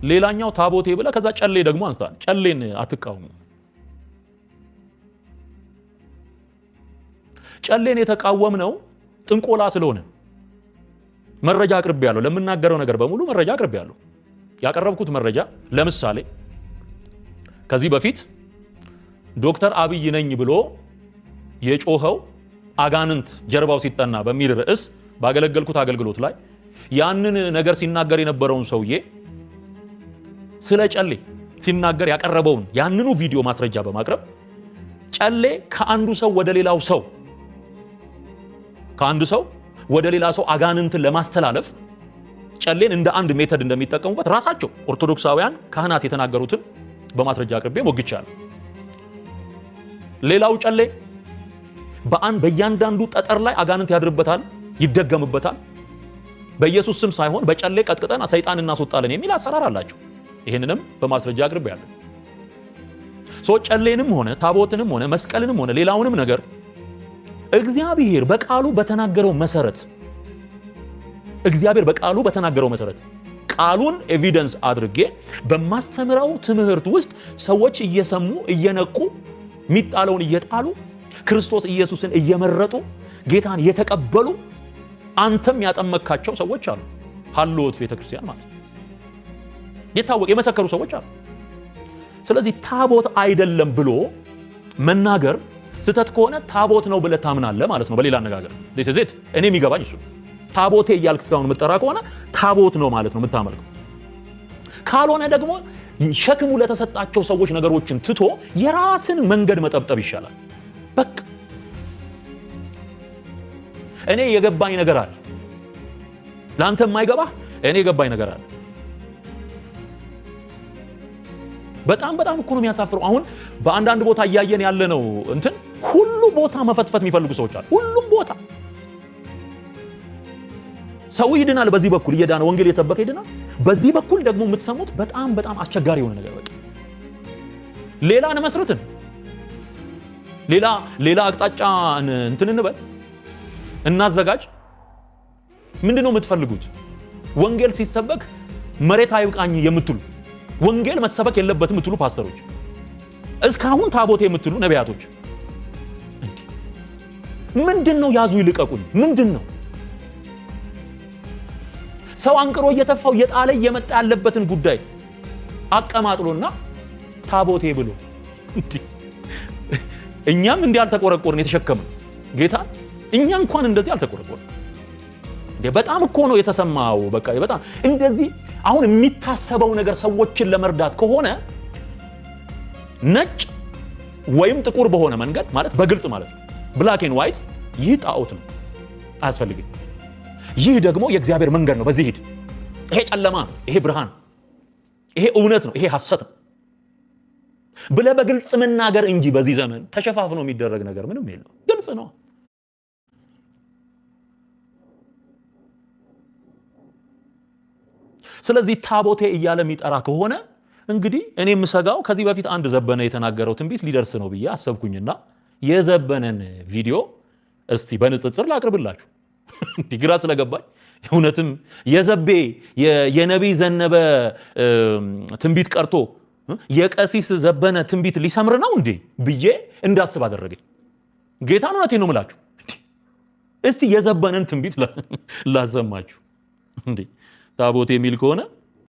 ሌላኛው ታቦቴ ብለ ከዛ ጨሌ ደግሞ አንስታል። ጨሌን አትቃወሙ። ጨሌን የተቃወምነው ጥንቆላ ስለሆነ መረጃ አቅርቤያለሁ። ለምናገረው ነገር በሙሉ መረጃ አቅርቤያለሁ። ያቀረብኩት መረጃ ለምሳሌ ከዚህ በፊት ዶክተር አብይ ነኝ ብሎ የጮኸው አጋንንት ጀርባው ሲጠና በሚል ርዕስ ባገለገልኩት አገልግሎት ላይ ያንን ነገር ሲናገር የነበረውን ሰውዬ ስለ ጨሌ ሲናገር ያቀረበውን ያንኑ ቪዲዮ ማስረጃ በማቅረብ ጨሌ ከአንዱ ሰው ወደ ሌላው ሰው ከአንዱ ሰው ወደ ሌላ ሰው አጋንንትን ለማስተላለፍ ጨሌን እንደ አንድ ሜተድ እንደሚጠቀሙበት ራሳቸው ኦርቶዶክሳውያን ካህናት የተናገሩትን በማስረጃ አቅርቤ ሞግቻለሁ። ሌላው ጨሌ በእያንዳንዱ ጠጠር ላይ አጋንንት ያድርበታል፣ ይደገምበታል። በኢየሱስ ስም ሳይሆን በጨሌ ቀጥቅጠን ሰይጣን እናስወጣለን የሚል አሰራር አላቸው። ይህንንም በማስረጃ አቅርቤያለሁ። ጨሌንም ሆነ ታቦትንም ሆነ መስቀልንም ሆነ ሌላውንም ነገር እግዚአብሔር በቃሉ በተናገረው መሰረት ቃሉን ኤቪደንስ አድርጌ በማስተምረው ትምህርት ውስጥ ሰዎች እየሰሙ እየነቁ ሚጣለውን እየጣሉ ክርስቶስ ኢየሱስን እየመረጡ ጌታን የተቀበሉ አንተም ያጠመካቸው ሰዎች አሉ። ሃሎት ቤተክርስቲያን ማለት የታወቀ የመሰከሩ ሰዎች አሉ። ስለዚህ ታቦት አይደለም ብሎ መናገር ስተት ከሆነ ታቦት ነው ብለህ ታምናለህ ማለት ነው። በሌላ አነጋገር ዲስዚት እኔ የሚገባኝ እሱ ታቦቴ እያልክ እስካሁን የምትጠራ ከሆነ ታቦት ነው ማለት ነው የምታመልከው። ካልሆነ ደግሞ ሸክሙ ለተሰጣቸው ሰዎች ነገሮችን ትቶ የራስን መንገድ መጠብጠብ ይሻላል። በቃ እኔ የገባኝ ነገር አለ፣ ለአንተ የማይገባህ እኔ የገባኝ ነገር አለ። በጣም እኮ ነው የሚያሳፍረው። አሁን በአንዳንድ ቦታ እያየን ያለነው እንትን ሁሉ ቦታ መፈትፈት የሚፈልጉ ሰዎች አሉ። ሁሉም ቦታ ሰው ይድናል። በዚህ በኩል እየዳነ ወንጌል የሰበከ ይድናል። በዚህ በኩል ደግሞ የምትሰሙት በጣም አስቸጋሪ የሆነ ነገር በቃ ሌላ መስርትን ሌላ አቅጣጫ እንትን እንበል እናዘጋጅ። ምንድነው የምትፈልጉት? ወንጌል ሲሰበክ መሬት አይብቃኝ የምትሉ ወንጌል መሰበክ የለበትም የምትሉ ፓስተሮች፣ እስካሁን ታቦት የምትሉ ነቢያቶች ምንድነው? ያዙ ይልቀቁኝ። ምንድነው? ሰው አንቅሮ እየተፋው የጣለ እየመጣ ያለበትን ጉዳይ አቀማጥሎና ታቦቴ ብሎ እኛም እንዲህ አልተቆረቆርን የተሸከመ ጌታ እኛ እንኳን እንደዚህ አልተቆረቆርን። በጣም እኮ ነው የተሰማው። በቃ በጣም እንደዚህ አሁን የሚታሰበው ነገር ሰዎችን ለመርዳት ከሆነ ነጭ ወይም ጥቁር በሆነ መንገድ ማለት በግልጽ ማለት ነው ብላክ ኤንድ ዋይት ይህ ጣዖት ነው አያስፈልግም። ይህ ደግሞ የእግዚአብሔር መንገድ ነው፣ በዚህ ሂድ። ይሄ ጨለማ ነው፣ ይሄ ብርሃን፣ ይሄ እውነት ነው፣ ይሄ ሐሰት ነው ብለህ በግልጽ መናገር እንጂ በዚህ ዘመን ተሸፋፍኖ የሚደረግ ነገር ምንም የለው። ግልጽ ነው። ስለዚህ ታቦቴ እያለ የሚጠራ ከሆነ እንግዲህ እኔ የምሰጋው ከዚህ በፊት አንድ ዘበነ የተናገረው ትንቢት ሊደርስ ነው ብዬ አሰብኩኝና የዘበነን ቪዲዮ እስቲ በንጽጽር ላቅርብላችሁ። ግራ ስለገባኝ እውነትም የዘቤ የነቢይ ዘነበ ትንቢት ቀርቶ የቀሲስ ዘበነ ትንቢት ሊሰምር ነው እንዴ ብዬ እንዳስብ አደረገኝ። ጌታን እውነቴን ነው የምላችሁ። እስቲ የዘበነን ትንቢት ላሰማችሁ። እንዴ ታቦቴ የሚል ከሆነ